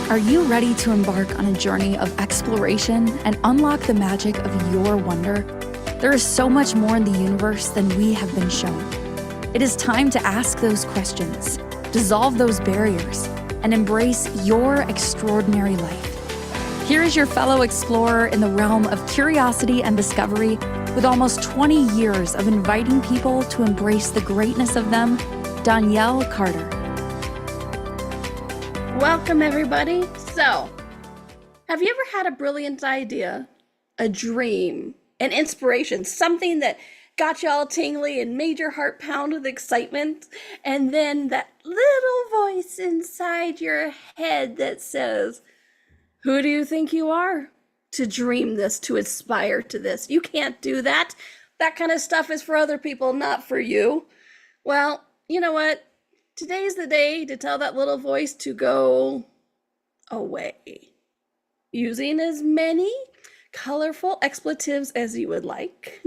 Are you ready to embark on a journey of exploration and unlock the magic of your wonder? There is so much more in the universe than we have been shown. It is time to ask those questions, dissolve those barriers, and embrace your extraordinary life. Here is your fellow explorer in the realm of curiosity and discovery, with almost 20 years of inviting people to embrace the greatness of them, Donnielle Carter. Welcome, everybody. So, have you ever had a brilliant idea, a dream, an inspiration, something that got you all tingly and made your heart pound with excitement, and then that little voice inside your head that says, who do you think you are to dream this, to aspire to this? You can't do that. That kind of stuff is for other people, not for you. Well, you know what? Today's the day to tell that little voice to go away, using as many colorful expletives as you would like.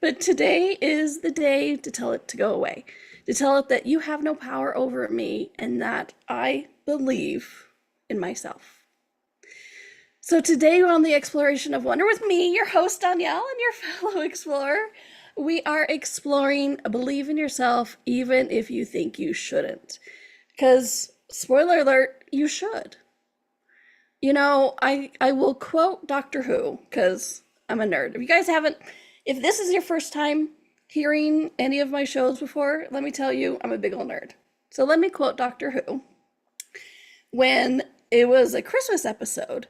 But today is the day to tell it to go away, to tell it that you have no power over me and that I believe in myself. So today on the Exploration of Wonder with me, your host Donnielle, and your fellow explorer, we are exploring believe in yourself even if you think you shouldn't. Because, spoiler alert, you should. You know, I will quote Doctor Who, because I'm a nerd. If you guys haven't, if this is your first time hearing any of my shows before, let me tell you, I'm a big old nerd. So let me quote Doctor Who. When it was a Christmas episode,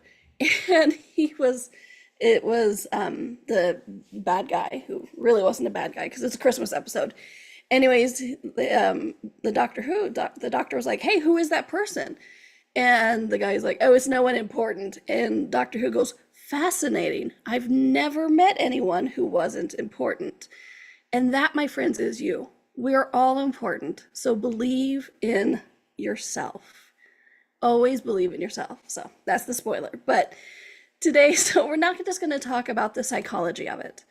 and it was the bad guy, who really wasn't a bad guy because it's a Christmas episode. Anyways, the doctor was like, hey, who is that person? And the guy's like, oh, it's no one important. And Doctor Who goes, fascinating. I've never met anyone who wasn't important. And that, my friends, is you. We're all important. So believe in yourself. Always believe in yourself. So that's the spoiler. But today, so we're not just going to talk about the psychology of it.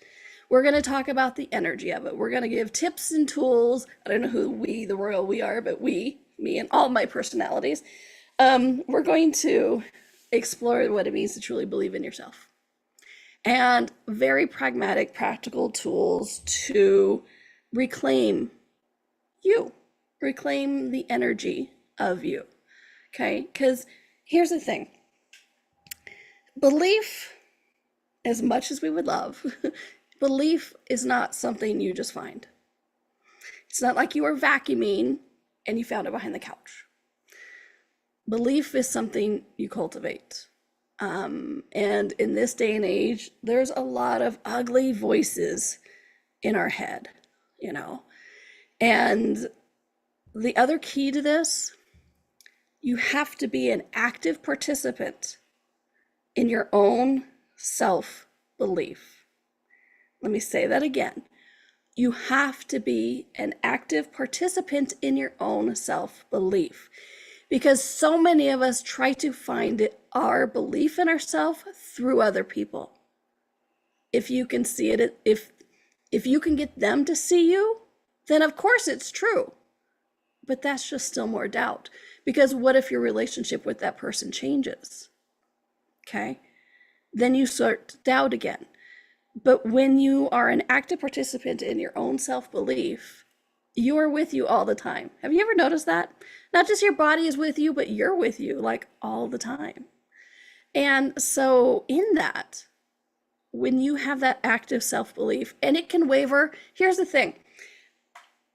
We're going to talk about the energy of it. We're going to give tips and tools. I don't know who we, the royal we are, but we, me and all my personalities. We're going to explore what it means to truly believe in yourself. And very pragmatic, practical tools to reclaim you, reclaim the energy of you. Okay? Because here's the thing. Belief, as much as we would love, belief is not something you just find. It's not like you were vacuuming and you found it behind the couch. Belief is something you cultivate. And in this day and age, there's a lot of ugly voices in our head, you know. And the other key to this, you have to be an active participant in your own self-belief. Let me say that again. You have to be an active participant in your own self-belief, because so many of us try to find our belief in ourselves through other people. If you can see it, if you can get them to see you, then of course it's true. But that's just still more doubt, because what if your relationship with that person changes? Okay, then you start to doubt again. But when you are an active participant in your own self-belief, you are with you all the time. Have you ever noticed that? Not just your body is with you, but you're with you like all the time. And so in that, when you have that active self-belief, and it can waver, here's the thing.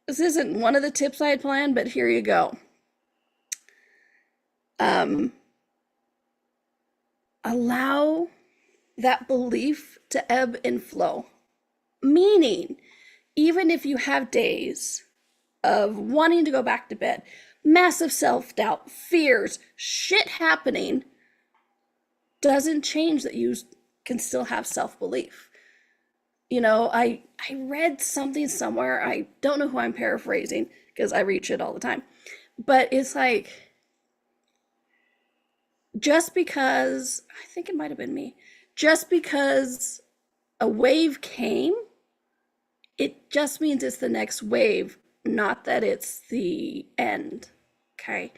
This isn't one of the tips I had planned, but here you go. Allow that belief to ebb and flow. Meaning, even if you have days of wanting to go back to bed, massive self-doubt, fears, shit happening, doesn't change that you can still have self-belief. You know, I read something somewhere, I don't know who I'm paraphrasing because I read shit all the time, but it's like, just because, I think it might have been me, just because a wave came, it just means it's the next wave, not that it's the end, okay?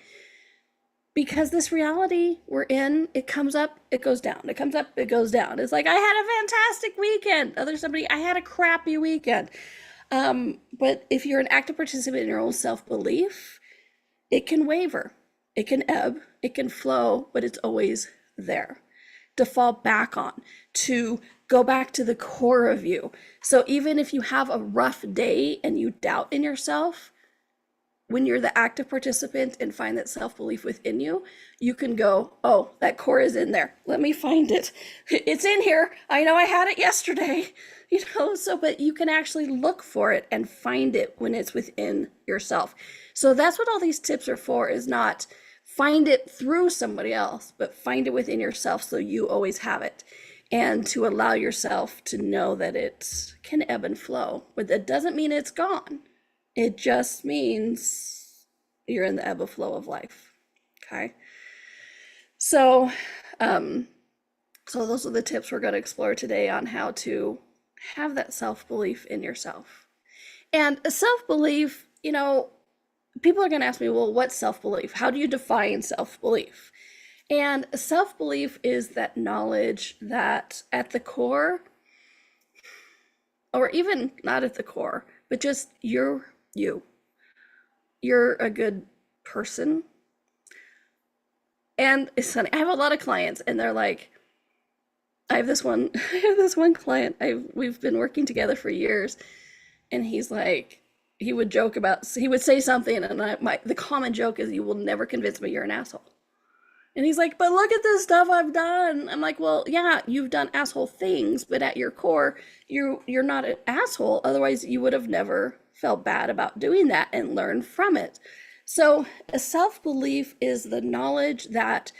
because this reality we're in, it comes up, it goes down. It comes up, it goes down. It's like, I had a fantastic weekend. Other somebody, I had a crappy weekend. But if you're an active participant in your own self-belief, it can waver, it can ebb, it can flow, but it's always there to fall back on, to go back to the core of you. So even if you have a rough day and you doubt in yourself, when you're the active participant and find that self-belief within you, you can go, oh, that core is in there. Let me find it. It's in here. I know I had it yesterday. So, but you can actually look for it and find it when it's within yourself. So that's what all these tips are for, is not find it through somebody else, but find it within yourself so you always have it. And to allow yourself to know that it can ebb and flow, but that doesn't mean it's gone. It just means you're in the ebb and flow of life. Okay. So those are the tips we're going to explore today on how to have that self-belief in yourself. And a self-belief, people are going to ask me, well, what's self-belief? How do you define self-belief? And self-belief is that knowledge that at the core, or even not at the core, but just you're a good person. And it's funny, I have a lot of clients and they're like, I have this one client, we've been working together for years, and he's like, he would say something, and the common joke is, you will never convince me you're an asshole. And he's like, but look at this stuff I've done. I'm like, well, yeah, you've done asshole things, but at your core, you're not an asshole. Otherwise, you would have never felt bad about doing that and learned from it. So a self-belief is the knowledge that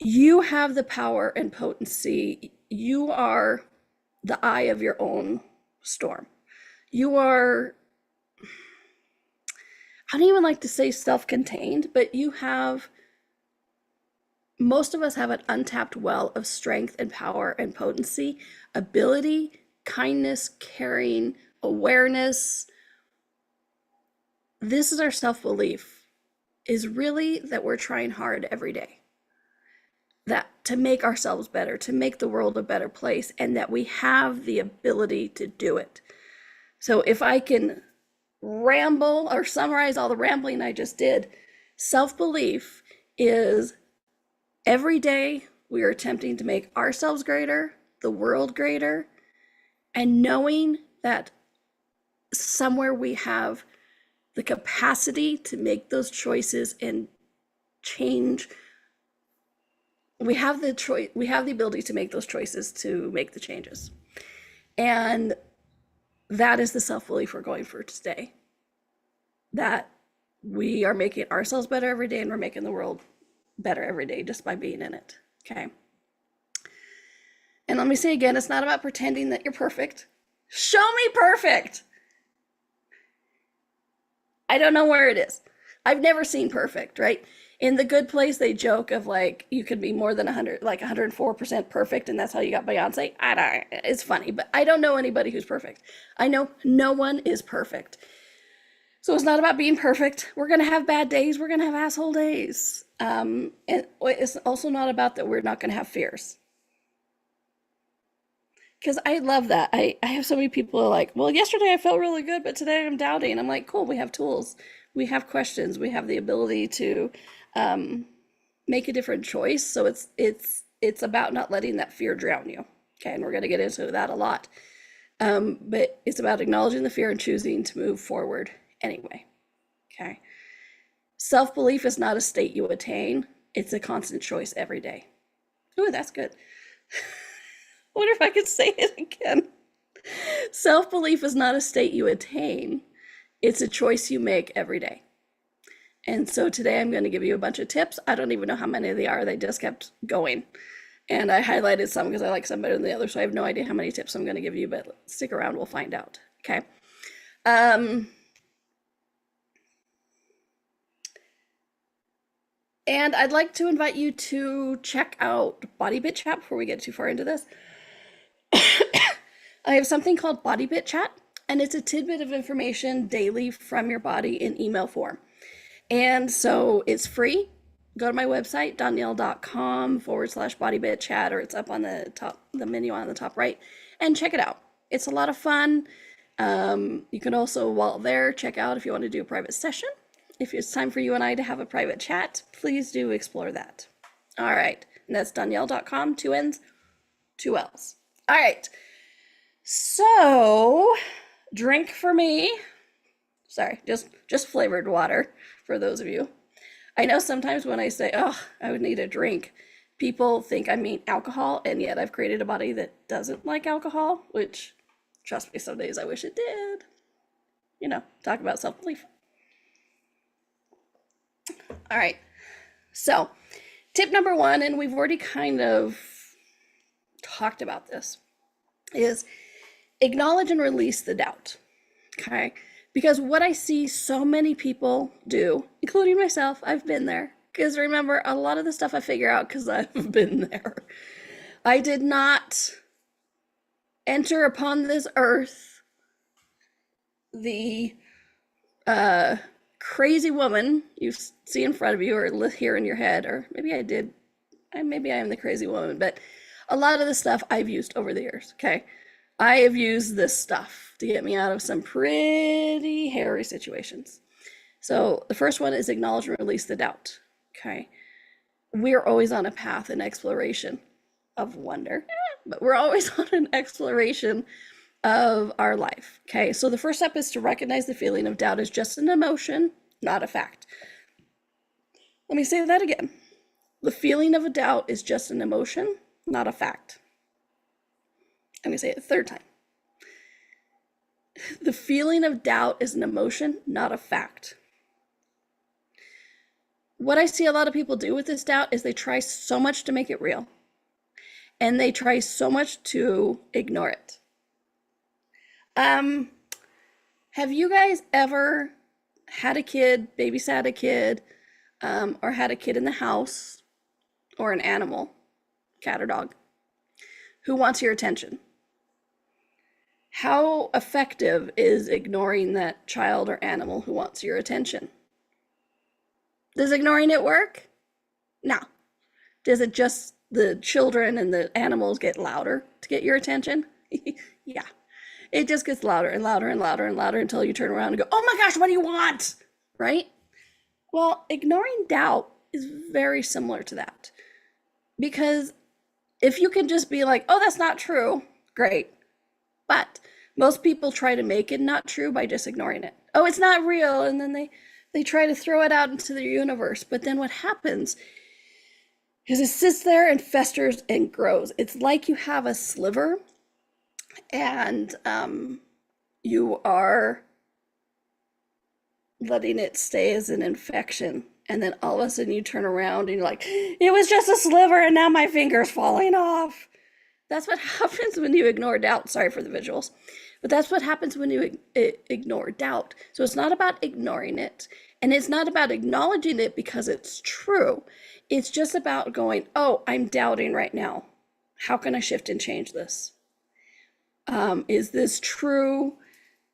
you have the power and potency. You are the eye of your own storm. You are, I don't even like to say self-contained, but most of us have an untapped well of strength and power and potency, ability, kindness, caring, awareness. This is our self-belief, is really that we're trying hard every day, that to make ourselves better, to make the world a better place, and that we have the ability to do it. So if I can ramble or summarize all the rambling I just did, self-belief is every day we are attempting to make ourselves greater, the world greater, and knowing that somewhere we have the capacity to make those choices and change. We have the choice, we have the ability to make those choices, to make the changes. And that is the self-belief we're going for today. That we are making ourselves better every day, and we're making the world better every day just by being in it. Okay. And let me say again, it's not about pretending that you're perfect. Show me perfect. I don't know where it is. I've never seen perfect, right? In The Good Place, they joke of like, you could be more than 100, like 104% perfect, and that's how you got Beyonce. It's funny, but I don't know anybody who's perfect. I know no one is perfect. So it's not about being perfect. We're going to have bad days. We're going to have asshole days. And it's also not about that we're not going to have fears. Because I love that. I have so many people who are like, well, yesterday I felt really good, but today I'm doubting. I'm like, cool, we have tools. We have questions. We have the ability to make a different choice. So it's about not letting that fear drown you. Okay, and we're going to get into that a lot. But it's about acknowledging the fear and choosing to move forward anyway. Okay. Self-belief is not a state you attain. It's a constant choice every day. Ooh, that's good. I wonder if I could say it again. Self-belief is not a state you attain. It's a choice you make every day. And so today I'm going to give you a bunch of tips. I don't even know how many they are. They just kept going. And I highlighted some because I like some better than the others. So I have no idea how many tips I'm going to give you, but stick around. We'll find out. Okay. And I'd like to invite you to check out Body Bit Chat before we get too far into this. I have something called Body Bit Chat, and it's a tidbit of information daily from your body in email form. And so it's free. go to my website, donnielle.com/bodybitchat, or it's up on the top, the menu on the top right, and check it out. It's a lot of fun. You can also, while there, check out if you want to do a private session. If it's time for you and I to have a private chat, please do explore that. All right. And that's Donnielle.com, 2 N's, 2 L's. All right. So, drink for me. Sorry, just flavored water for those of you. I know sometimes when I say, oh, I would need a drink, people think I mean alcohol, and yet I've created a body that doesn't like alcohol, which, trust me, some days I wish it did. You know, talk about self-belief. All right, so tip number 1, and we've already kind of talked about this, is acknowledge and release the doubt, okay? Because what I see so many people do, including myself, I've been there, because remember, a lot of the stuff I figure out because I've been there. I did not enter upon this earth the crazy woman you see in front of you or hear in your head, or maybe I did, maybe I am the crazy woman, but a lot of the stuff I've used over the years, okay? I have used this stuff to get me out of some pretty hairy situations. So the first one is acknowledge and release the doubt, okay? We're always on a path in exploration of wonder, but we're always on an exploration of our life, okay? So the first step is to recognize the feeling of doubt as just an emotion, not a fact. Let me say that again. The feeling of a doubt is just an emotion, not a fact. I'm going to say it a third time. The feeling of doubt is an emotion, not a fact. What I see a lot of people do with this doubt is they try so much to make it real, and they try so much to ignore it. Have you guys ever had a kid, babysat a kid, or had a kid in the house, or an animal, cat or dog, who wants your attention? How effective is ignoring that child or animal who wants your attention? Does ignoring it work? No. Does it just, the children and the animals get louder to get your attention? Yeah. It just gets louder and louder and louder and louder until you turn around and go, oh my gosh, what do you want? Right? Well, ignoring doubt is very similar to that. Because if you can just be like, oh, that's not true, great. But most people try to make it not true by just ignoring it. Oh, it's not real. And then they try to throw it out into the universe. But then what happens is it sits there and festers and grows. It's like you have a sliver and you are letting it stay as an infection. And then all of a sudden you turn around and you're like, it was just a sliver and now my finger's falling off. That's what happens when you ignore doubt. Sorry for the visuals. But that's what happens when you ignore doubt. So it's not about ignoring it. And it's not about acknowledging it because it's true. It's just about going, oh, I'm doubting right now. How can I shift and change this? Is this true?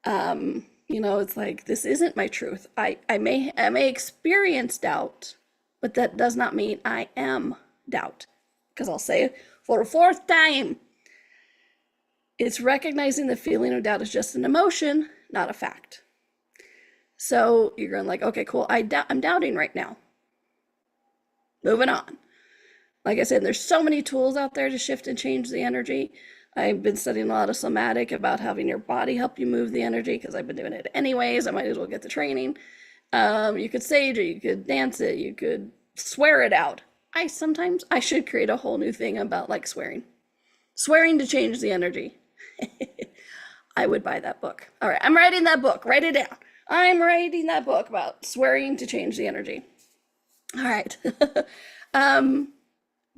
You know, it's like, this isn't my truth. I may experience doubt, but that does not mean I am doubt. Because I'll say it for a 4th time. It's recognizing the feeling of doubt is just an emotion, not a fact. So you're going like, okay, cool. I'm doubting right now. Moving on. Like I said, there's so many tools out there to shift and change the energy. I've been studying a lot of somatic about having your body help you move the energy because I've been doing it anyways. I might as well get the training. You could sage it, you could dance it, you could swear it out. I should create a whole new thing about like swearing to change the energy. I would buy that book. All right, I'm writing that book. Write it down. I'm writing that book about swearing to change the energy. All right.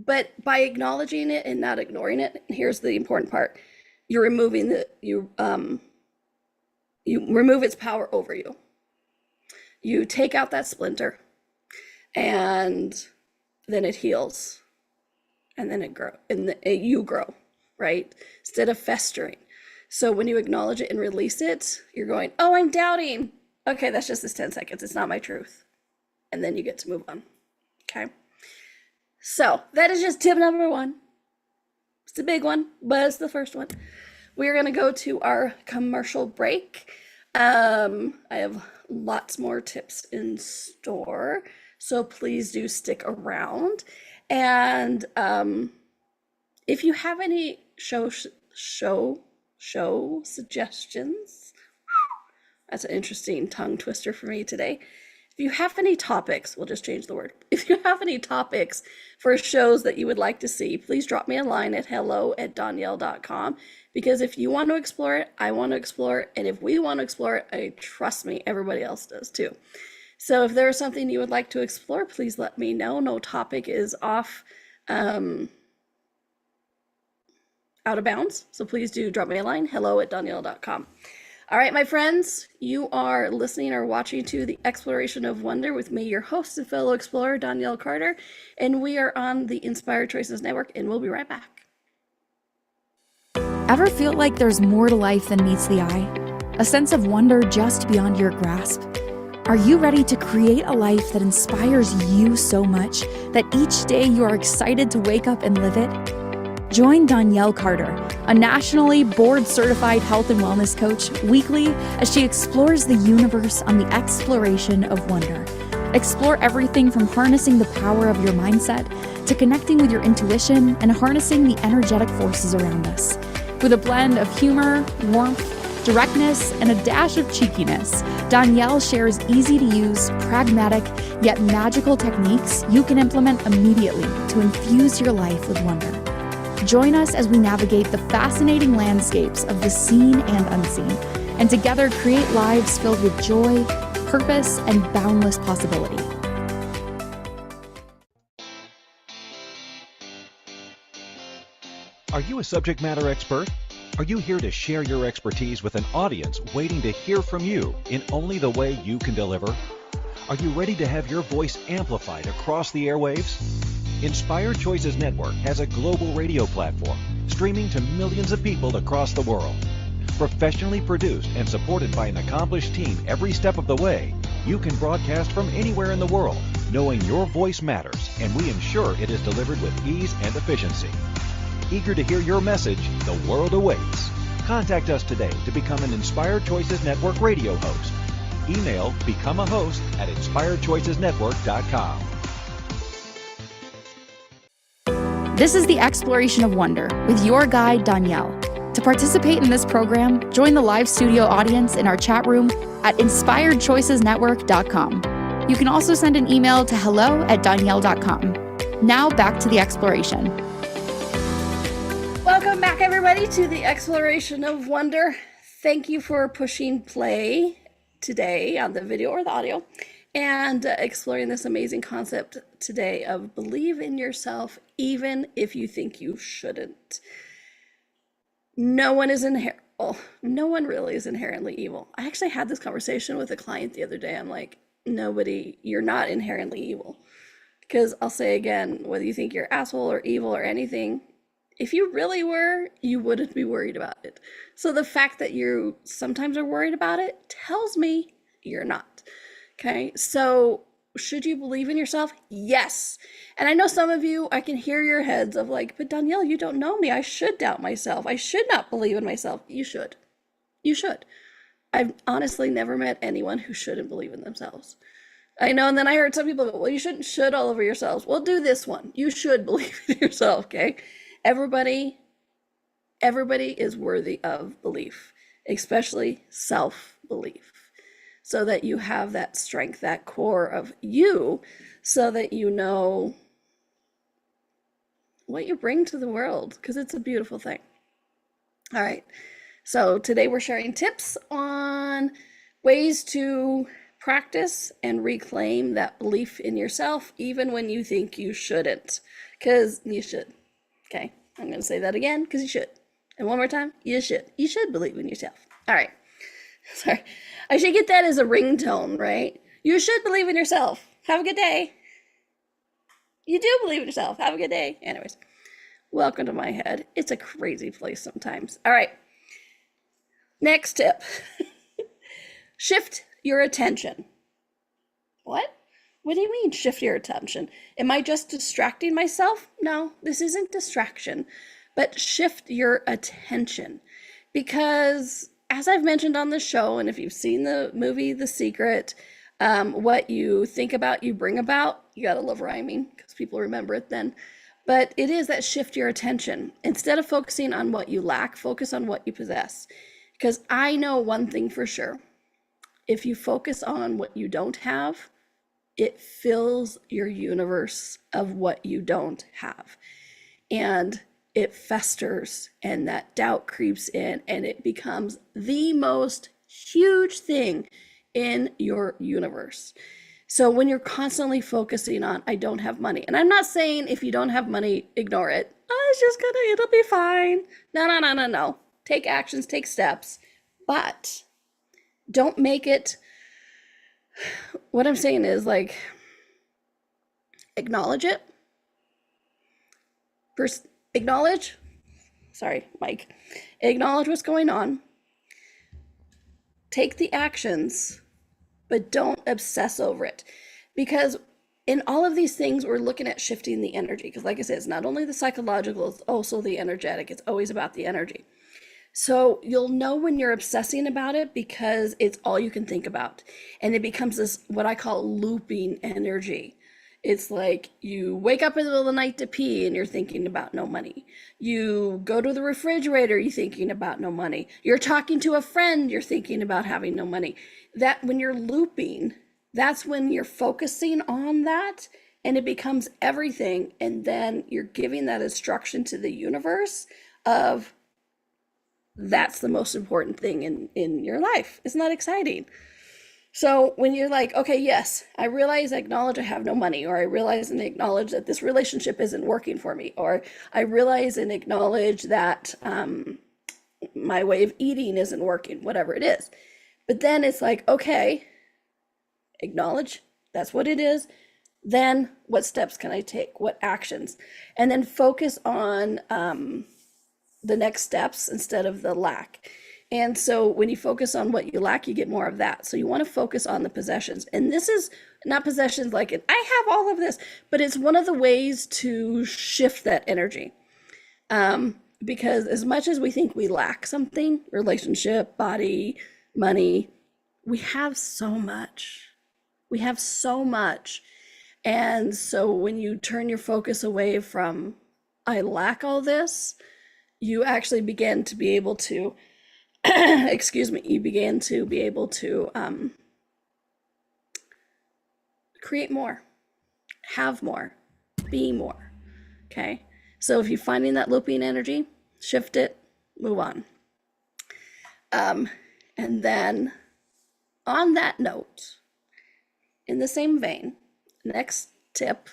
But by acknowledging it and not ignoring it, here's the important part. You're removing you remove its power over you. You take out that splinter and then it heals. And then it grows, and you grow, right? Instead of festering. So when you acknowledge it and release it, you're going, oh, I'm doubting. Okay, that's just this 10 seconds. It's not my truth. And then you get to move on. Okay. So that is just tip number one. It's a big one, but it's the first one. We're going to go to our commercial break. I have lots more tips in store, so please do stick around. And if you have any show suggestions, that's an interesting tongue twister for me today. If you have any topics, we'll just change the word. If you have any topics for shows that you would like to see, please drop me a line at hello@donnielle.com, because if you want to explore it, I want to explore it. And if we want to explore it, trust me, everybody else does too. So if there is something you would like to explore, please let me know. No topic is off out of bounds. So please do drop me a line, hello@donnielle.com. All right, my friends, you are listening or watching to The Exploration of Wonder with me, your host and fellow explorer, Donnielle Carter, and we are on the Inspired Choices Network, and we'll be right back. Ever feel like there's more to life than meets the eye? A sense of wonder just beyond your grasp? Are you ready to create a life that inspires you so much that each day you are excited to wake up and live it? Join Donnielle Carter, a nationally board-certified health and wellness coach, weekly as she explores the universe on the exploration of wonder. Explore everything from harnessing the power of your mindset to connecting with your intuition and harnessing the energetic forces around us. With a blend of humor, warmth, directness, and a dash of cheekiness, Donnielle shares easy-to-use, pragmatic, yet magical techniques you can implement immediately to infuse your life with wonder. Join us as we navigate the fascinating landscapes of the seen and unseen, and together create lives filled with joy, purpose, and boundless possibility. Are you a subject matter expert? Are you here to share your expertise with an audience waiting to hear from you in only the way you can deliver? Are you ready to have your voice amplified across the airwaves? Inspired Choices Network has a global radio platform streaming to millions of people across the world. Professionally produced and supported by an accomplished team every step of the way, you can broadcast from anywhere in the world, knowing your voice matters, and we ensure it is delivered with ease and efficiency. Eager to hear your message, the world awaits. Contact us today to become an Inspired Choices Network radio host. Email becomeahost@inspiredchoicesnetwork.com. This is the Exploration of Wonder with your guide, Donnielle. To participate in this program, join the live studio audience in our chat room at inspiredchoicesnetwork.com. You can also send an email to hello@donnielle.com. Now back to the exploration. Welcome back, everybody, to The Exploration of Wonder. Thank you for pushing play today on the video or the audio and exploring this amazing concept today of believe in yourself even if you think you shouldn't. No one really is inherently evil. I actually had this conversation with a client the other day. I'm like, you're not inherently evil. Because I'll say again, whether you think you're asshole or evil or anything, if you really were, you wouldn't be worried about it. So the fact that you sometimes are worried about it tells me you're not. Okay, so should you believe in yourself? Yes. And I know some of you, I can hear your heads of like, but Donnielle, you don't know me. I should doubt myself. I should not believe in myself. You should. You should. I've honestly never met anyone who shouldn't believe in themselves. I know, and then I heard some people go, well, you shouldn't should all over yourselves. Well, do this one. You should believe in yourself, okay? Everybody is worthy of belief, especially self-belief, so that you have that strength, that core of you, so that you know what you bring to the world, because it's a beautiful thing. All right, so today we're sharing tips on ways to practice and reclaim that belief in yourself, even when you think you shouldn't, because you should. Okay, I'm going to say that again because you should. And one more time, you should. You should believe in yourself. All right. Sorry. I should get that as a ringtone, right? You should believe in yourself. Have a good day. You do believe in yourself. Have a good day. Anyways, welcome to my head. It's a crazy place sometimes. All right. Next tip. Shift your attention. What? What do you mean shift your attention? Am I just distracting myself? No, this isn't distraction, but shift your attention. Because as I've mentioned on the show, and if you've seen the movie The Secret, what you think about, you bring about. You gotta love rhyming because people remember it then. But it is that shift your attention. Instead of focusing on what you lack, focus on what you possess. Because I know one thing for sure. If you focus on what you don't have, it fills your universe of what you don't have. And it festers, and that doubt creeps in, and it becomes the most huge thing in your universe. So when you're constantly focusing on, I don't have money, and I'm not saying if you don't have money, ignore it. Oh, it's just gonna, it'll be fine. No. Take actions, take steps, but don't make it, what I'm saying is like, acknowledge it. First, acknowledge what's going on. Take the actions, but don't obsess over it. Because in all of these things, we're looking at shifting the energy. Because like I said, it's not only the psychological, it's also the energetic. It's always about the energy. So you'll know when you're obsessing about it because it's all you can think about. And it becomes this, what I call looping energy. It's like you wake up in the middle of the night to pee and you're thinking about no money. You go to the refrigerator, you're thinking about no money. You're talking to a friend, you're thinking about having no money. That when you're looping, that's when you're focusing on that and it becomes everything. And then you're giving that instruction to the universe of that's the most important thing in your life. Isn't that exciting? So when you're like, okay, yes, I realize, acknowledge I have no money, or I realize and acknowledge that this relationship isn't working for me, or I realize and acknowledge that my way of eating isn't working, whatever it is. But then it's like, okay, acknowledge that's what it is. Then what steps can I take? What actions? And then focus on the next steps instead of the lack. And so when you focus on what you lack, you get more of that. So you want to focus on the possessions. And this is not possessions like I have all of this, but it's one of the ways to shift that energy. Because as much as we think we lack something, relationship, body, money, we have so much. We have so much. And so when you turn your focus away from, I lack all this, you actually begin to be able to you began to be able to create more, have more, be more. Okay. So if you're finding that looping energy, shift it, move on. And then on that note, in the same vein, next tip,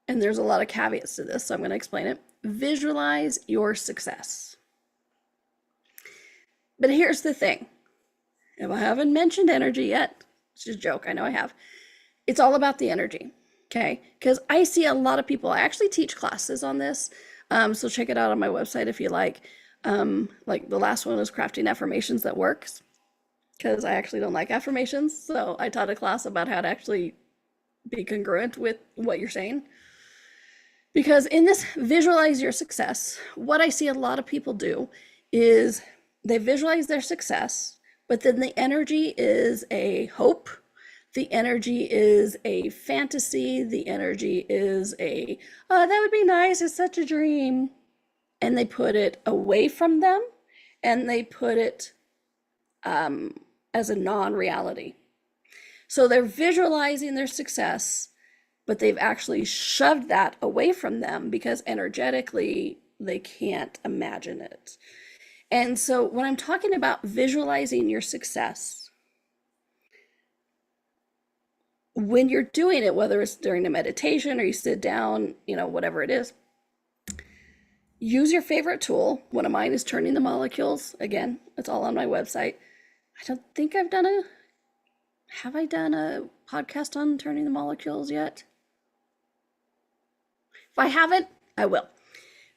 and there's a lot of caveats to this, so I'm going to explain it. Visualize your success. But here's the thing. If I haven't mentioned energy yet, it's just a joke, I know I have. It's all about the energy, okay? Because I see a lot of people, I actually teach classes on this, so check it out on my website if you like. Like the last one was crafting affirmations that works, because I actually don't like affirmations, so I taught a class about how to actually be congruent with what you're saying. Because in this visualize your success, what I see a lot of people do is they visualize their success, but then the energy is a hope. The energy is a fantasy. The energy is a, oh, that would be nice. It's such a dream. And they put it away from them and they put it as a non-reality. So they're visualizing their success, but they've actually shoved that away from them because energetically they can't imagine it. And so when I'm talking about visualizing your success, when you're doing it, whether it's during a meditation or you sit down, whatever it is, use your favorite tool. One of mine is Turning the Molecules. Again, it's all on my website. I don't think have I done a podcast on Turning the Molecules yet? If I haven't, I will.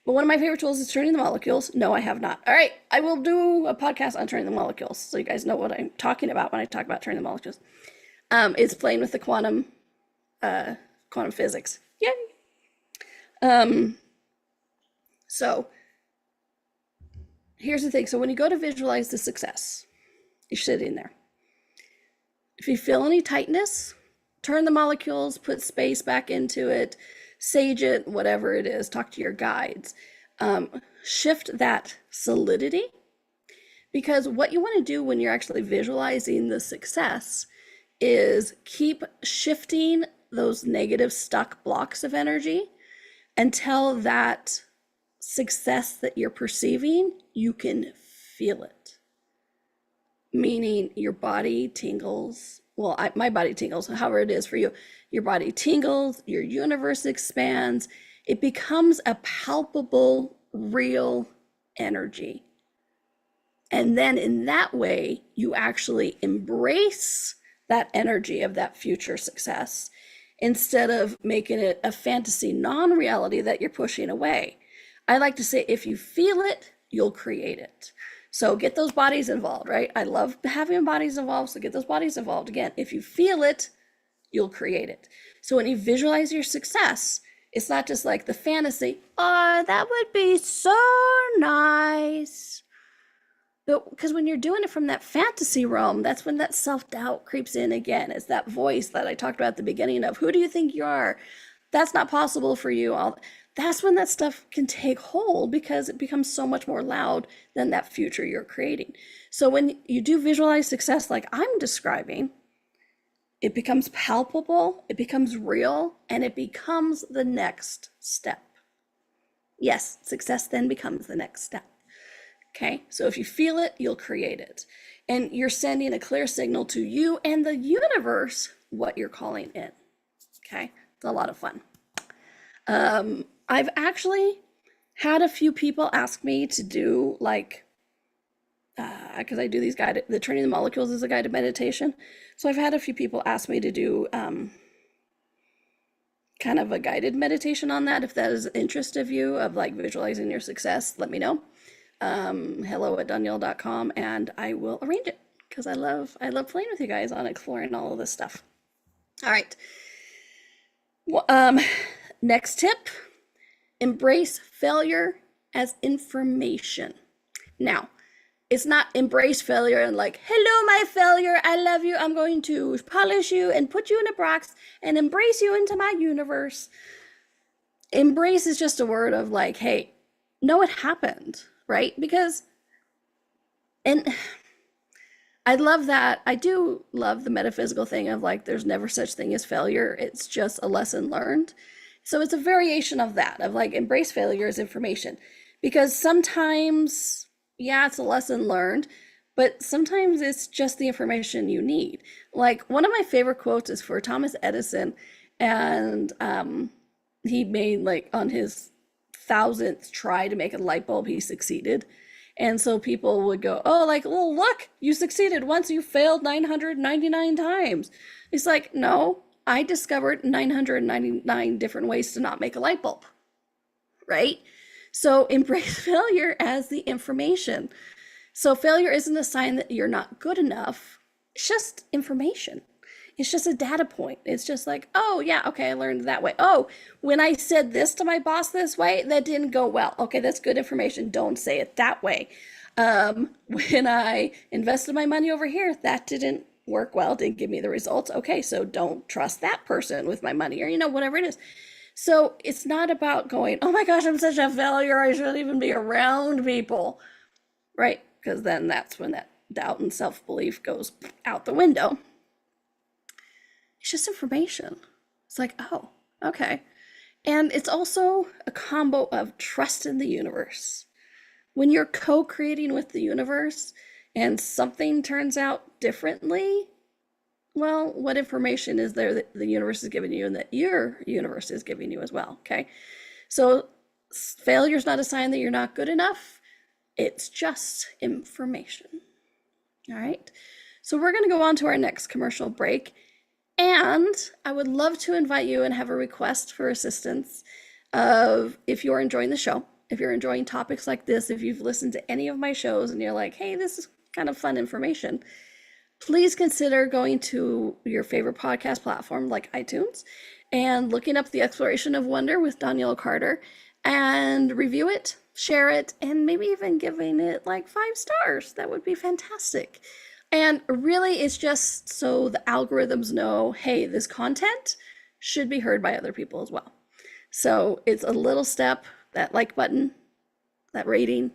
But one of my favorite tools is Turning the Molecules. No, I have not. All right, I will do a podcast on Turning the Molecules so you guys know what I'm talking about when I talk about Turning the Molecules. It's playing with the quantum physics. Yay! So here's the thing. So when you go to visualize the success, you're sitting there. If you feel any tightness, turn the molecules, put space back into it, sage it, whatever it is, talk to your guides. Shift that solidity, because what you want to do when you're actually visualizing the success is keep shifting those negative stuck blocks of energy until that success that you're perceiving, you can feel it. Meaning your body tingles. Well, my body tingles, however it is for you. Your body tingles, your universe expands. It becomes a palpable, real energy. And then in that way, you actually embrace that energy of that future success instead of making it a fantasy non-reality that you're pushing away. I like to say, if you feel it, you'll create it. So get those bodies involved, right? I love having bodies involved, so get those bodies involved. Again, if you feel it, you'll create it. So when you visualize your success, it's not just like the fantasy, oh, that would be so nice. But because when you're doing it from that fantasy realm, that's when that self-doubt creeps in again. It's that voice that I talked about at the beginning of, who do you think you are? That's not possible for you. That's when that stuff can take hold, because it becomes so much more loud than that future you're creating. So when you do visualize success like I'm describing, it becomes palpable, it becomes real, and it becomes the next step. Yes, success then becomes the next step. Okay, so if you feel it, you'll create it. And you're sending a clear signal to you and the universe what you're calling in. Okay, it's a lot of fun. I've actually had a few people ask me to do like, because I do these the Turning the Molecules is a guided meditation. So I've had a few people ask me to do kind of a guided meditation on that. If that is an interest of you, of like visualizing your success, let me know. hello@donnielle.com, and I will arrange it, because I love playing with you guys on exploring all of this stuff. All right. Well, next tip, embrace failure as information. Now, it's not embrace failure and like, hello, my failure, I love you, I'm going to polish you and put you in a box and embrace you into my universe. Embrace is just a word of like, hey, know it happened. Right? Because, and I love that. I do love the metaphysical thing of like, there's never such thing as failure. It's just a lesson learned. So it's a variation of that, of like, embrace failure as information. Because sometimes, yeah, it's a lesson learned, but sometimes it's just the information you need. Like, one of my favorite quotes is for Thomas Edison, and he made like on his 1000th try to make a light bulb, he succeeded. And so people would go, oh, like, well, look, you succeeded once, you failed 999 times. It's like, no, I discovered 999 different ways to not make a light bulb, right? So embrace failure as the information. So failure isn't a sign that you're not good enough. It's just information. It's just a data point. It's just like, oh, yeah, okay, I learned that way. Oh, when I said this to my boss this way, that didn't go well. Okay, that's good information. Don't say it that way. When I invested my money over here, that didn't work well, didn't give me the results. Okay, so don't trust that person with my money, or, whatever it is. So it's not about going, oh my gosh, I'm such a failure, I shouldn't even be around people, right? Because then that's when that doubt and self-belief goes out the window. It's just information. It's like, oh, okay. And it's also a combo of trust in the universe. When you're co-creating with the universe and something turns out differently, well, what information is there that the universe is giving you and that your universe is giving you as well, okay? So failure is not a sign that you're not good enough. It's just information, all right? So we're going to go on to our next commercial break. And I would love to invite you and have a request for assistance of, if you're enjoying the show, if you're enjoying topics like this, if you've listened to any of my shows and you're like, hey, this is kind of fun information, please consider going to your favorite podcast platform like iTunes and looking up The Exploration of Wonder with Donnielle Carter and review it, share it, and maybe even giving it like 5 stars. That would be fantastic. And really, it's just so the algorithms know, hey, this content should be heard by other people as well. So it's a little step, that like button, that rating,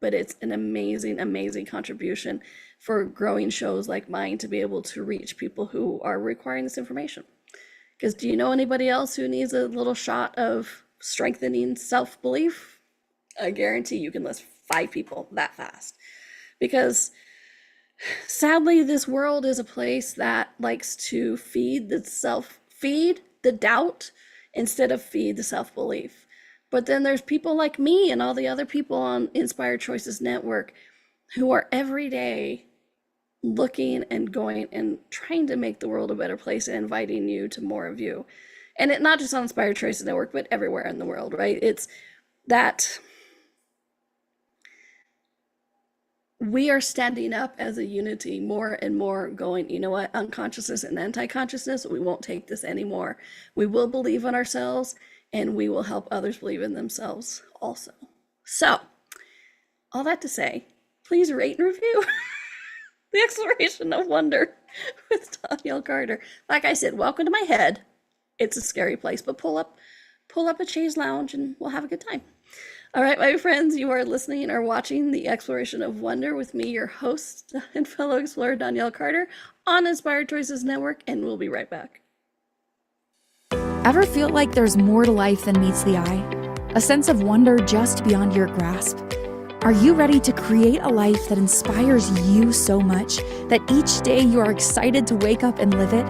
but it's an amazing, amazing contribution for growing shows like mine to be able to reach people who are requiring this information. Because do you know anybody else who needs a little shot of strengthening self-belief? I guarantee you can list 5 people that fast. Because sadly, this world is a place that likes to feed the doubt instead of feed the self-belief. But then there's people like me and all the other people on Inspired Choices Network who are every day looking and going and trying to make the world a better place and inviting you to more of you. And it not just on Inspired Choices Network, but everywhere in the world, right? It's that we are standing up as a unity more and more going, you know what, unconsciousness and anti-consciousness, we won't take this anymore. We will believe in ourselves and we will help others believe in themselves also. So, all that to say, please rate and review The Exploration of Wonder with Donnielle Carter. Like I said, welcome to my head. It's a scary place, but pull up a chaise lounge and we'll have a good time. All right, my friends, you are listening or watching The Exploration of Wonder with me, your host and fellow explorer, Donnielle Carter, on Inspired Choices Network, and we'll be right back. Ever feel like there's more to life than meets the eye? A sense of wonder just beyond your grasp? Are you ready to create a life that inspires you so much that each day you are excited to wake up and live it?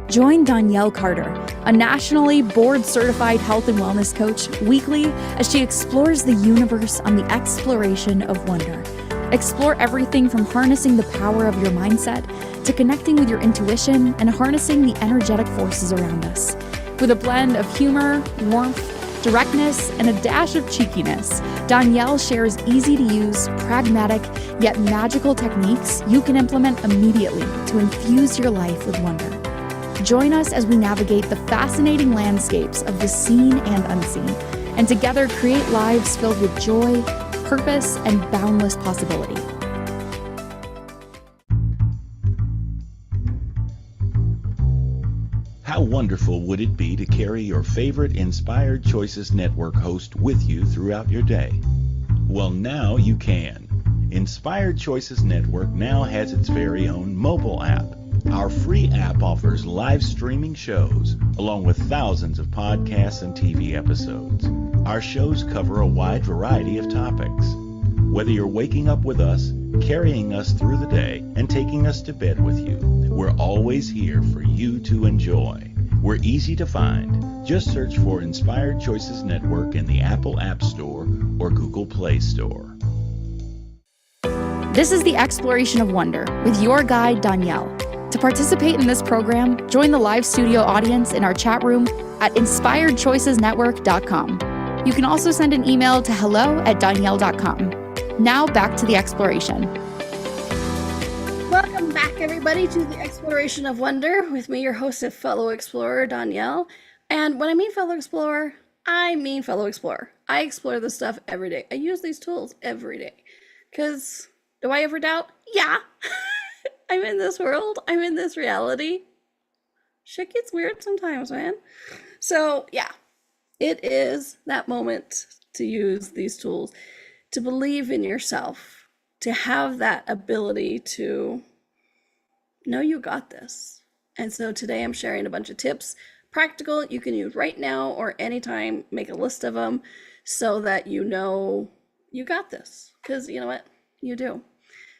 Join Donnielle Carter, a nationally board-certified health and wellness coach, weekly as she explores the universe on the exploration of wonder. Explore everything from harnessing the power of your mindset to connecting with your intuition and harnessing the energetic forces around us. With a blend of humor, warmth, directness, and a dash of cheekiness, Donnielle shares easy-to-use, pragmatic, yet magical techniques you can implement immediately to infuse your life with wonder. Join us as we navigate the fascinating landscapes of the seen and unseen, and together create lives filled with joy, purpose, and boundless possibility. How wonderful would it be to carry your favorite Inspired Choices Network host with you throughout your day? Well, now you can. Inspired Choices Network now has its very own mobile app. Our free app offers live streaming shows, along with thousands of podcasts and TV episodes. Our shows cover a wide variety of topics. Whether you're waking up with us, carrying us through the day, and taking us to bed with you, we're always here for you to enjoy. We're easy to find. Just search for Inspired Choices Network in the Apple App Store or Google Play Store. This is The Exploration of Wonder with your guide, Donnielle. To participate in this program, join the live studio audience in our chat room at inspiredchoicesnetwork.com. You can also send an email to hello@donnielle.com. Now back to the exploration. Welcome back, everybody, to The Exploration of Wonder with me, your host and fellow explorer, Donnielle. And when I mean fellow explorer, I mean fellow explorer. I explore this stuff every day. I use these tools every day. Because do I ever doubt? Yeah. I'm in this world. I'm in this reality. Shit gets weird sometimes, man. So, yeah, it is that moment to use these tools, to believe in yourself, to have that ability to know you got this. And so today I'm sharing a bunch of tips, practical, you can use right now or anytime. Make a list of them so that you know you got this. Because you know what? You do.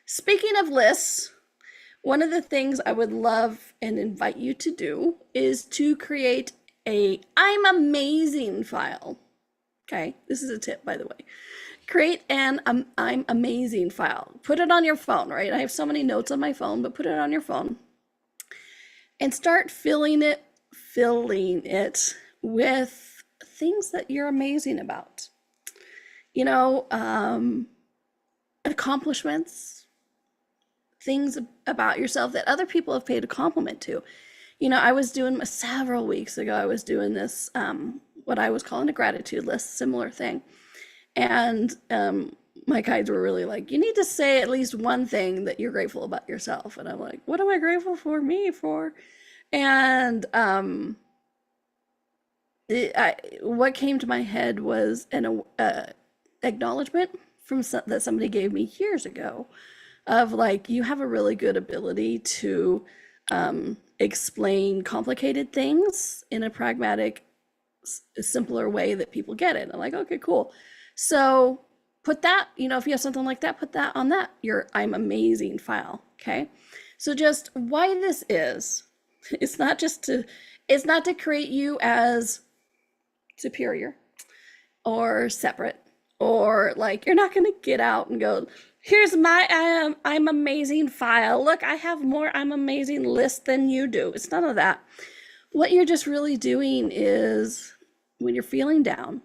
Speaking of lists, one of the things I would love and invite you to do is to create a I'm amazing file. Okay, this is a tip, by the way. Create an I'm amazing file. Put it on your phone, right? I have so many notes on my phone, but put it on your phone and start filling it with things that you're amazing about. You know, accomplishments, things about yourself that other people have paid a compliment to. You know, I was doing several weeks ago, I was doing this, what I was calling a gratitude list, similar thing. And my guides were really like, you need to say at least one thing that you're grateful about yourself. And I'm like, what am I grateful for me for? And what came to my head was an acknowledgement that somebody gave me years ago of like, you have a really good ability to explain complicated things in a pragmatic, simpler way that people get it. I'm like, okay, cool. So put that, you know, if you have something like that, put that on that, your I'm amazing file, okay? So just why this is, it's not to create you as superior or separate, or like, you're not gonna get out and go, here's my I'm amazing file. Look, I have more I'm amazing list than you do. It's none of that. What you're just really doing is when you're feeling down,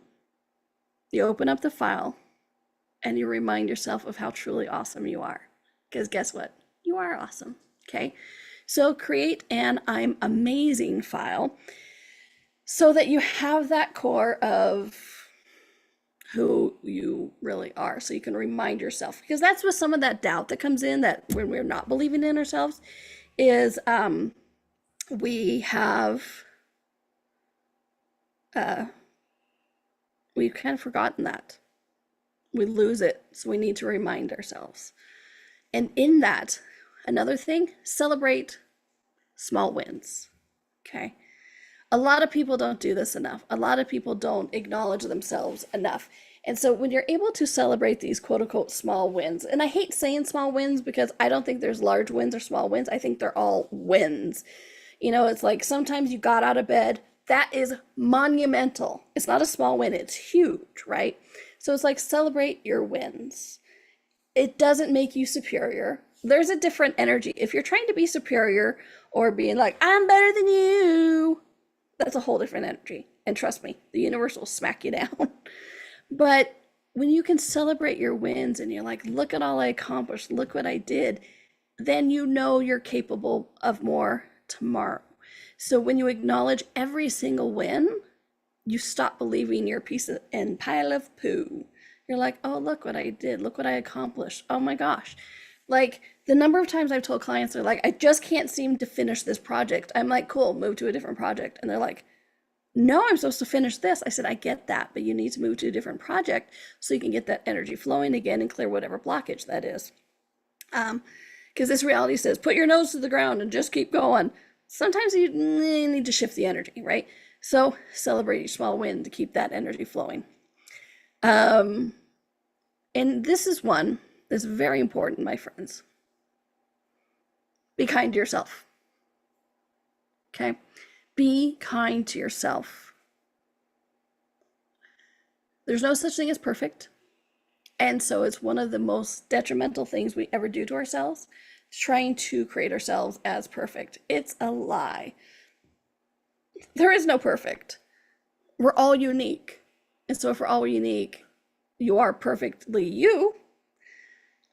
you open up the file and you remind yourself of how truly awesome you are. Because guess what? You are awesome. Okay. So create an I'm amazing file so that you have that core of who you really are. So you can remind yourself, because that's what some of that doubt that comes in, that when we're not believing in ourselves, is we've kind of forgotten that. We lose it, so we need to remind ourselves. And in that, another thing, celebrate small wins, okay? A lot of people don't do this enough. A lot of people don't acknowledge themselves enough. And so when you're able to celebrate these quote unquote small wins, and I hate saying small wins because I don't think there's large wins or small wins. I think they're all wins. You know, it's like sometimes you got out of bed. That is monumental. It's not a small win, it's huge, right? So it's like, celebrate your wins. It doesn't make you superior. There's a different energy. If you're trying to be superior or being like, I'm better than you, that's a whole different energy. And trust me, the universe will smack you down. But when you can celebrate your wins and you're like, look at all I accomplished, look what I did, then you know you're capable of more tomorrow. So when you acknowledge every single win, you stop believing you're a piece of and pile of poo. You're like, oh, look what I did. Look what I accomplished. Oh my gosh. Like the number of times I've told clients, they're like, I just can't seem to finish this project. I'm like, cool, move to a different project. And they're like, no, I'm supposed to finish this. I said, I get that, but you need to move to a different project so you can get that energy flowing again and clear whatever blockage that is. Because this reality says, put your nose to the ground and just keep going. Sometimes you need to shift the energy, right? So celebrate each small win to keep that energy flowing. And this is one that's very important, my friends. Be kind to yourself. Okay? Be kind to yourself. There's no such thing as perfect. And so it's one of the most detrimental things we ever do to ourselves, trying to create ourselves as perfect. It's a lie. There is no perfect. We're all unique. And so if we're all unique, you are perfectly you,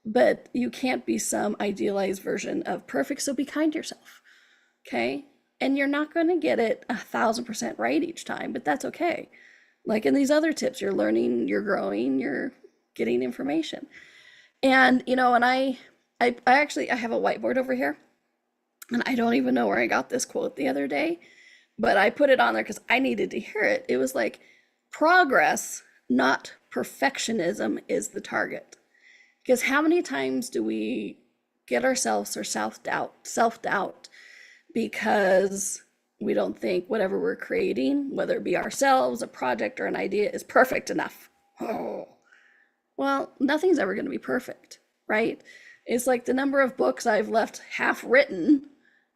but you can't be some idealized version of perfect. So be kind to yourself. Okay? And you're not going to get it 1,000% right each time, but that's okay. Like in these other tips, you're learning, you're growing, you're getting information. And, you know, and I have a whiteboard over here, and I don't even know where I got this quote the other day, but I put it on there because I needed to hear it. It was like, progress, not perfectionism, is the target. Because how many times do we get ourselves or self-doubt because we don't think whatever we're creating, whether it be ourselves, a project, or an idea, is perfect enough. Oh, well, nothing's ever going to be perfect, right? It's like the number of books I've left half written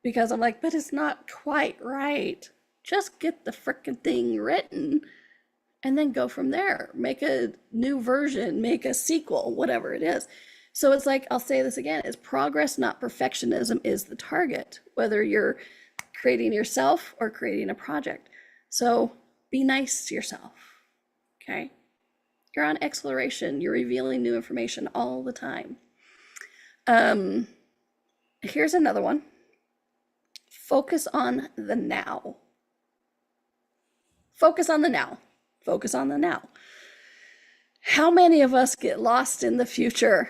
because I'm like, but it's not quite right. Just get the frickin' thing written and then go from there. Make a new version, make a sequel, whatever it is. So it's like, I'll say this again, is progress, not perfectionism, is the target, whether you're creating yourself or creating a project. So be nice to yourself, okay? You're on exploration. You're revealing new information all the time. Here's another one. Focus on the now. Focus on the now. Focus on the now. How many of us get lost in the future?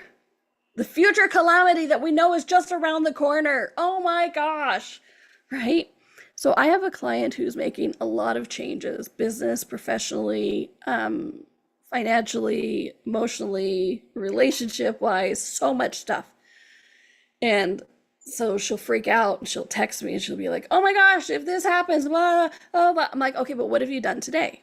The future calamity that we know is just around the corner. Oh my gosh, right? So I have a client who's making a lot of changes, business, professionally, financially, emotionally, relationship-wise, so much stuff. And so she'll freak out and she'll text me and she'll be like, oh my gosh, if this happens, blah, blah, blah. I'm like, okay, but what have you done today?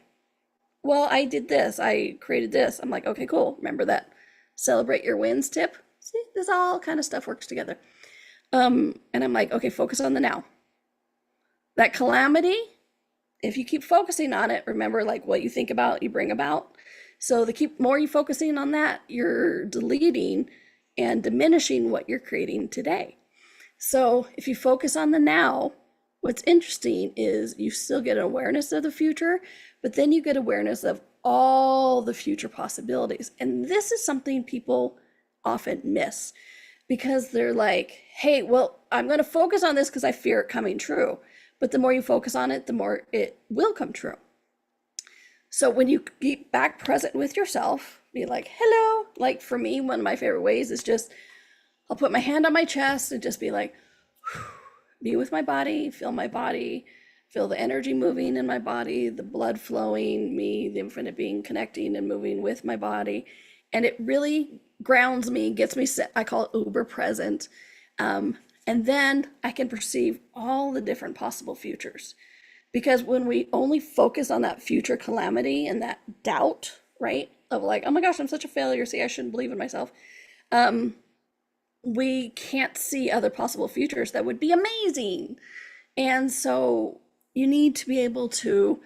Well, I did this, I created this. I'm like, okay, cool. Remember that celebrate your wins tip? See, this all kind of stuff works together. And I'm like, okay, focus on the now. That calamity, if you keep focusing on it, remember, like, what you think about, you bring about. So the more you focusing on that, you're deleting and diminishing what you're creating today. So if you focus on the now, what's interesting is you still get an awareness of the future, but then you get awareness of all the future possibilities. And this is something people often miss because they're like, hey, well, I'm going to focus on this because I fear it coming true. But the more you focus on it, the more it will come true. So when you get back present with yourself, be like, hello. Like for me, one of my favorite ways is just, I'll put my hand on my chest and just be like, be with my body, feel the energy moving in my body, the blood flowing, me, the infinite being connecting and moving with my body. And it really grounds me, gets me set. I call it uber present. And then I can perceive all the different possible futures. Because when we only focus on that future calamity and that doubt, right, of like, oh my gosh, I'm such a failure, see, I shouldn't believe in myself, we can't see other possible futures that would be amazing. And so you need to be able to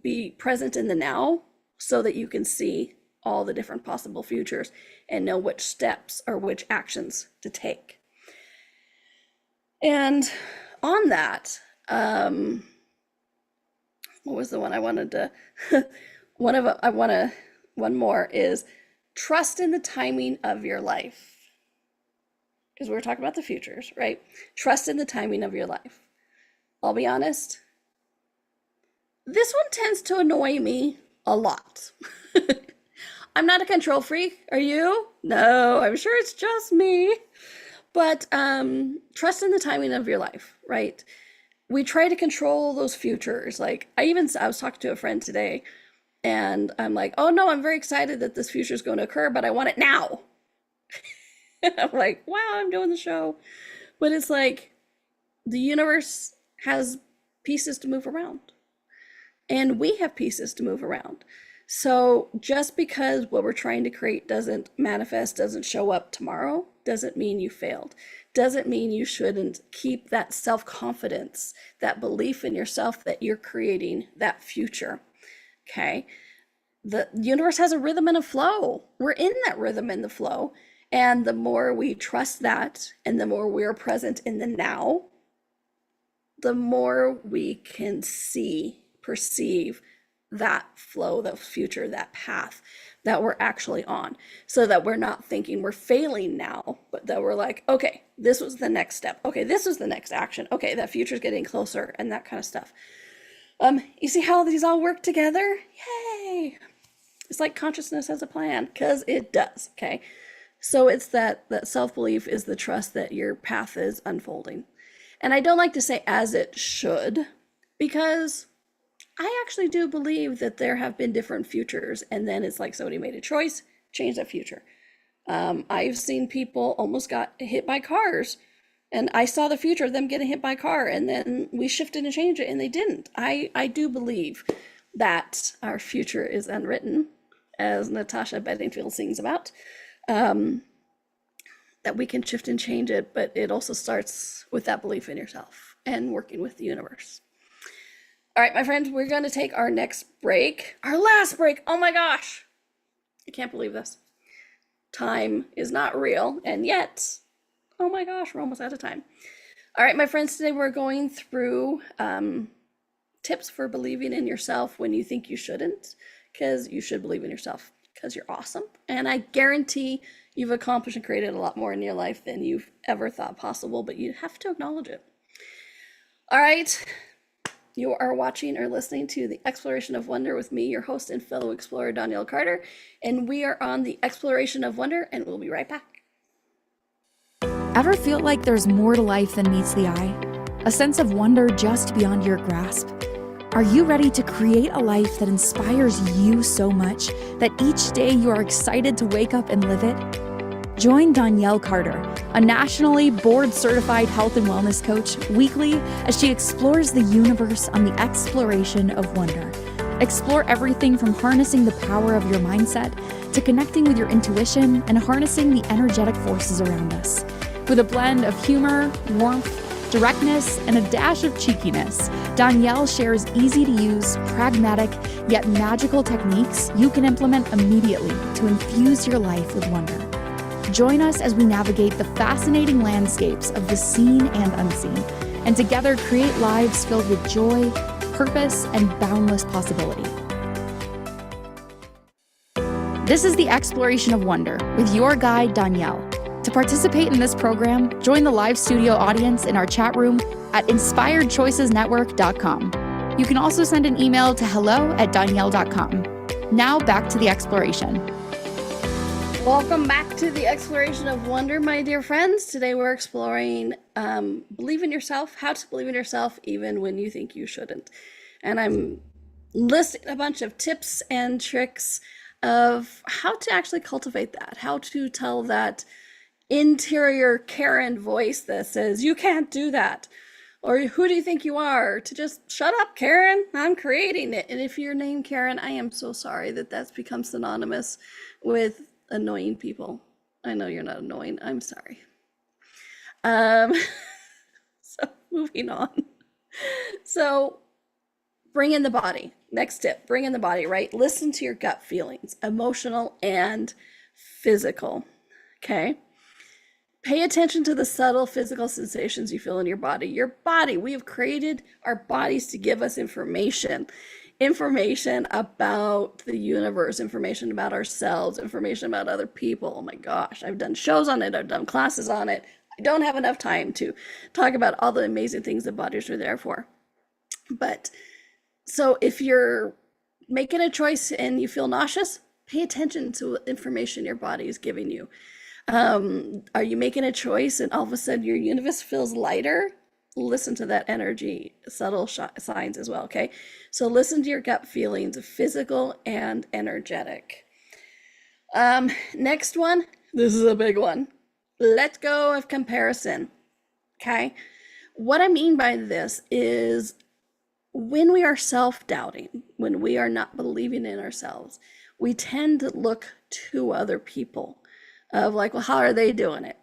be present in the now so that you can see all the different possible futures and know which steps or which actions to take. And on that, what was the one I wanted to, one more is trust in the timing of your life. Because we were talking about the futures, right? Trust in the timing of your life. I'll be honest, this one tends to annoy me a lot. I'm not a control freak. Are you? No, I'm sure it's just me. But trust in the timing of your life, right? We try to control those futures. Like I was talking to a friend today and I'm like, oh no, I'm very excited that this future is going to occur, but I want it now. I'm like, wow, I'm doing the show. But it's like the universe has pieces to move around. And we have pieces to move around. So just because what we're trying to create doesn't manifest, doesn't show up tomorrow, doesn't mean you failed. Doesn't mean you shouldn't keep that self-confidence, that belief in yourself that you're creating that future. Okay? The universe has a rhythm and a flow. We're in that rhythm and the flow. And the more we trust that, and the more we're present in the now, the more we can perceive that flow, the future, that path that we're actually on, so that we're not thinking we're failing now, but that we're like, okay, this was the next step. Okay, this was the next action. Okay, that future's getting closer and that kind of stuff. You see how these all work together? Yay! It's like consciousness has a plan, because it does, okay? So it's that self-belief is the trust that your path is unfolding. And I don't like to say as it should, because I actually do believe that there have been different futures, and then it's like somebody made a choice, change that future. I've seen people almost got hit by cars, and I saw the future of them getting hit by a car, and then we shifted and changed it, and they didn't. I do believe that our future is unwritten, as Natasha Bedingfield sings about, that we can shift and change it, but it also starts with that belief in yourself and working with the universe. All right, my friends, we're going to take our next break, our last break. Oh my gosh, I can't believe this. Time is not real, and yet, oh my gosh, we're almost out of time. All right, my friends, today we're going through tips for believing in yourself when you think you shouldn't, because you should believe in yourself because you're awesome. And I guarantee You've accomplished and created a lot more in your life than you've ever thought possible, but you have to acknowledge it. All right. You are watching or listening to The Exploration of Wonder with me, your host and fellow explorer, Donnielle Carter, and we are on the Exploration of Wonder, and we'll be right back. Ever feel like there's more to life than meets the eye? A sense of wonder just beyond your grasp? Are you ready to create a life that inspires you so much that each day you are excited to wake up and live it? Join Donnielle Carter, a nationally board-certified health and wellness coach, weekly as she explores the universe on the exploration of wonder. Explore everything from harnessing the power of your mindset to connecting with your intuition and harnessing the energetic forces around us. With a blend of humor, warmth, directness, and a dash of cheekiness, Donnielle shares easy-to-use, pragmatic, yet magical techniques you can implement immediately to infuse your life with wonder. Join us as we navigate the fascinating landscapes of the seen and unseen, and together create lives filled with joy, purpose, and boundless possibility. This is the Exploration of Wonder with your guide, Donnielle. To participate in this program, join the live studio audience in our chat room at inspiredchoicesnetwork.com. You can also send an email to hello@donnielle.com. Now back to the exploration. Welcome back to the Exploration of Wonder, my dear friends. Today we're exploring believe in yourself, how to believe in yourself even when you think you shouldn't. And I'm listing a bunch of tips and tricks of how to actually cultivate that, how to tell that interior Karen voice that says, you can't do that, or who do you think you are, to just shut up, Karen, I'm creating it. And if you're named Karen, I am so sorry that that's become synonymous with annoying people. I know you're not annoying, I'm sorry. So moving on. So bring in the body. Next tip, bring in the body, right? Listen to your gut feelings, emotional and physical, okay? Pay attention to the subtle physical sensations you feel in your body. Your body, we have created our bodies to give us information about the universe, information about ourselves, information about other people. Oh my gosh, I've done shows on it. I've done classes on it. I don't have enough time to talk about all the amazing things that bodies are there for. But so if you're making a choice and you feel nauseous, pay attention to what information your body is giving you. Are you making a choice and all of a sudden your universe feels lighter? Listen to that energy, subtle signs as well, okay? So listen to your gut feelings, physical and energetic. Next one, this is a big one. Let go of comparison, okay? What I mean by this is when we are self-doubting, when we are not believing in ourselves, we tend to look to other people of like, well, how are they doing it?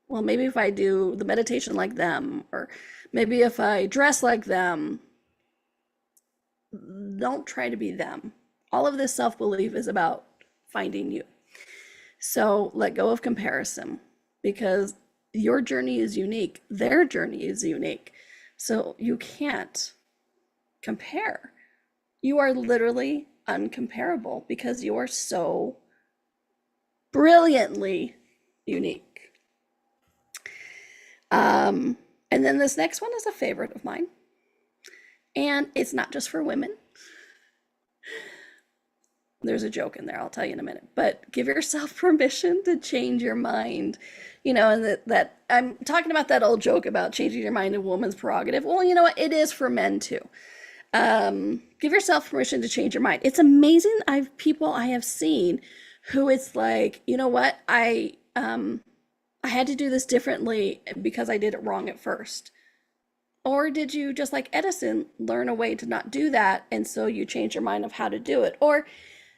Well, maybe if I do the meditation like them, or maybe if I dress like them. Don't try to be them. All of this self-belief is about finding you. So let go of comparison, because your journey is unique. Their journey is unique. So you can't compare. You are literally uncomparable because you are so brilliantly unique. And then this next one is a favorite of mine. And it's not just for women. There's a joke in there, I'll tell you in a minute. But give yourself permission to change your mind. You know, and that I'm talking about that old joke about changing your mind, a woman's prerogative. Well, you know what? It is for men too. Give yourself permission to change your mind. It's amazing. People I have seen who it's like, you know what? I had to do this differently because I did it wrong at first. Or did you, just like Edison, learn a way to not do that, and so you change your mind of how to do it? Or,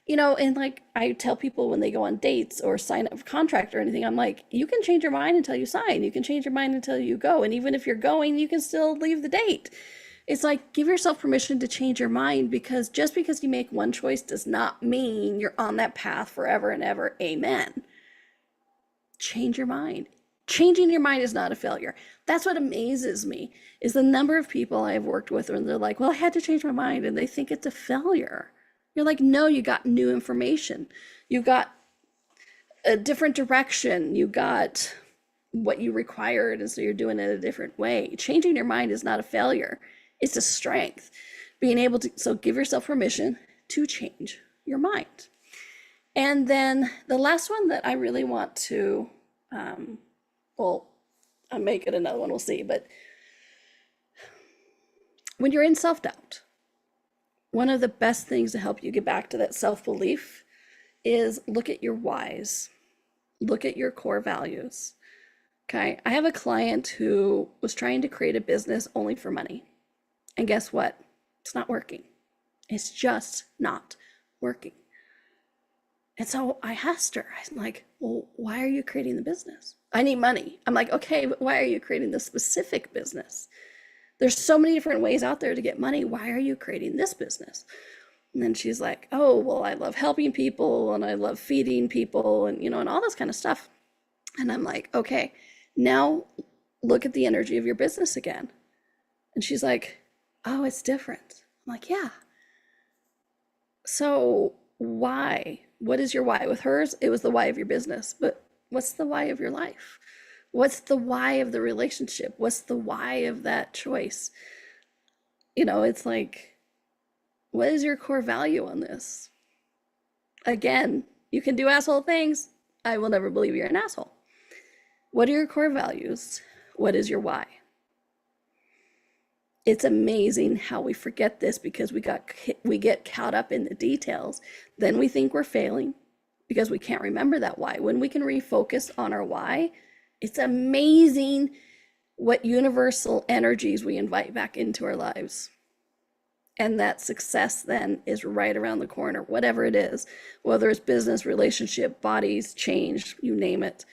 you know, and like I tell people when they go on dates or sign up for contract or anything, I'm like, you can change your mind until you sign. You can change your mind until you go. And even if you're going, you can still leave the date. It's like, give yourself permission to change your mind, because just because you make one choice does not mean you're on that path forever and ever. Amen. Change your mind. Changing your mind is not a failure. That's what amazes me, is the number of people I've worked with when they're like, well, I had to change my mind, and they think it's a failure. You're like, no, you got new information. You got a different direction. You got what you required, and so you're doing it a different way. Changing your mind is not a failure. It's a strength. Being able to, so give yourself permission to change your mind. And then the last one that I really want to, well, I'll make it another one, we'll see. But when you're in self-doubt, one of the best things to help you get back to that self-belief is look at your whys, look at your core values. Okay, I have a client who was trying to create a business only for money. And guess what? It's not working. It's just not working. And so I asked her, I'm like, well, why are you creating the business? I need money. I'm like, okay, but why are you creating this specific business? There's so many different ways out there to get money. Why are you creating this business? And then she's like, oh, well, I love helping people and I love feeding people and, you know, and all this kind of stuff. And I'm like, okay, now look at the energy of your business again. And she's like, oh, it's different. I'm like, yeah. So why? What is your why? With hers, it was the why of your business. But what's the why of your life? What's the why of the relationship? What's the why of that choice? You know, it's like, what is your core value on this? Again, you can do asshole things. I will never believe you're an asshole. What are your core values? What is your why? It's amazing how we forget this because we get caught up in the details. Then we think we're failing because we can't remember that why. When we can refocus on our why, it's amazing what universal energies we invite back into our lives. And that success then is right around the corner, whatever it is, whether it's business, relationship, bodies, change, you name it.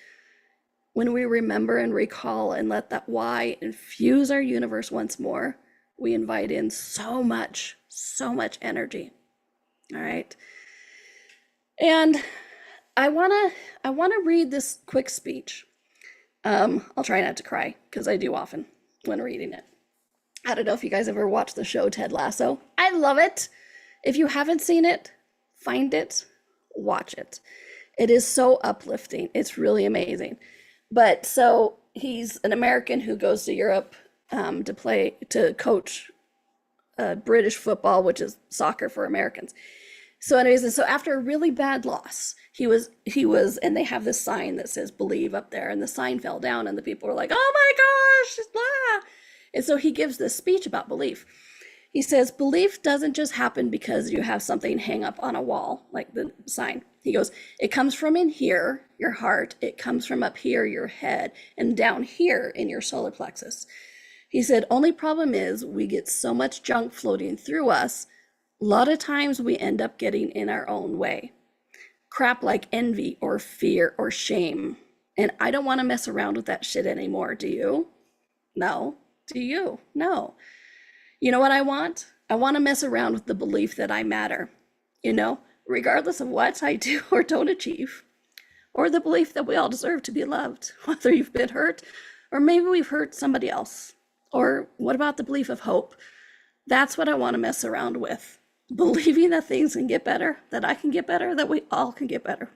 When we remember and recall and let that why infuse our universe once more, we invite in so much energy. All right. And I want to read this quick speech. I'll try not to cry because I do often when reading it. I don't know if you guys ever watched the show Ted Lasso. I love it. If you haven't seen it, find it, watch it. It is so uplifting. It's really amazing. But so he's an American who goes to Europe to coach British football, which is soccer for Americans. So anyways, and so after a really bad loss, he was, and they have this sign that says believe up there, and the sign fell down and the people were like, oh my gosh, blah. And so he gives this speech about belief. He says, belief doesn't just happen because you have something hang up on a wall, like the sign. He goes, it comes from in here, your heart. It comes from up here, your head, and down here in your solar plexus. He said, only problem is we get so much junk floating through us. A lot of times we end up getting in our own way. Crap like envy or fear or shame. And I don't want to mess around with that shit anymore. Do you? No. Do you? No. You know what I want? I want to mess around with the belief that I matter, you know, regardless of what I do or don't achieve, or the belief that we all deserve to be loved, whether you've been hurt, or maybe we've hurt somebody else. Or what about the belief of hope? That's what I want to mess around with. Believing that things can get better, that I can get better, that we all can get better.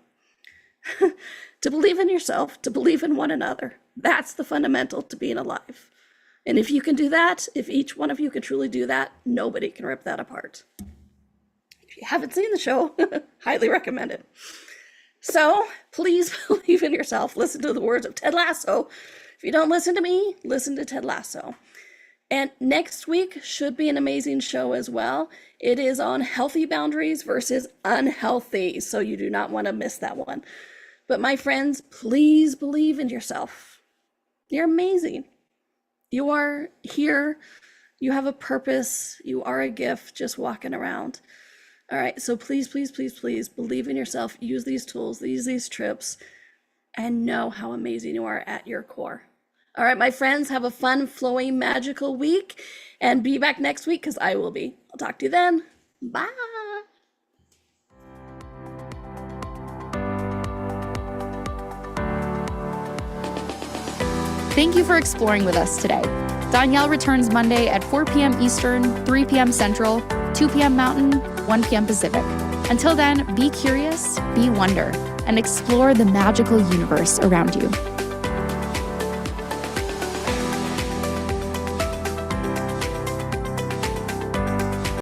To believe in yourself, to believe in one another. That's the fundamental to being alive. And if you can do that, if each one of you can truly do that, nobody can rip that apart. If you haven't seen the show, highly recommend it. So please believe in yourself. Listen to the words of Ted Lasso. If you don't listen to me, listen to Ted Lasso. And next week should be an amazing show as well. It is on healthy boundaries versus unhealthy. So you do not want to miss that one. But my friends, please believe in yourself. You're amazing. You are here. You have a purpose. You are a gift just walking around. All right. So please, please, please, please believe in yourself. Use these tools, use these trips, and know how amazing you are at your core. All right, my friends, have a fun, flowing, magical week, and be back next week because I will be. I'll talk to you then. Bye. Thank you for exploring with us today. Donnielle returns Monday at 4 p.m. Eastern, 3 p.m. Central, 2 p.m. Mountain, 1 p.m. Pacific. Until then, be curious, be wonder. and explore the magical universe around you.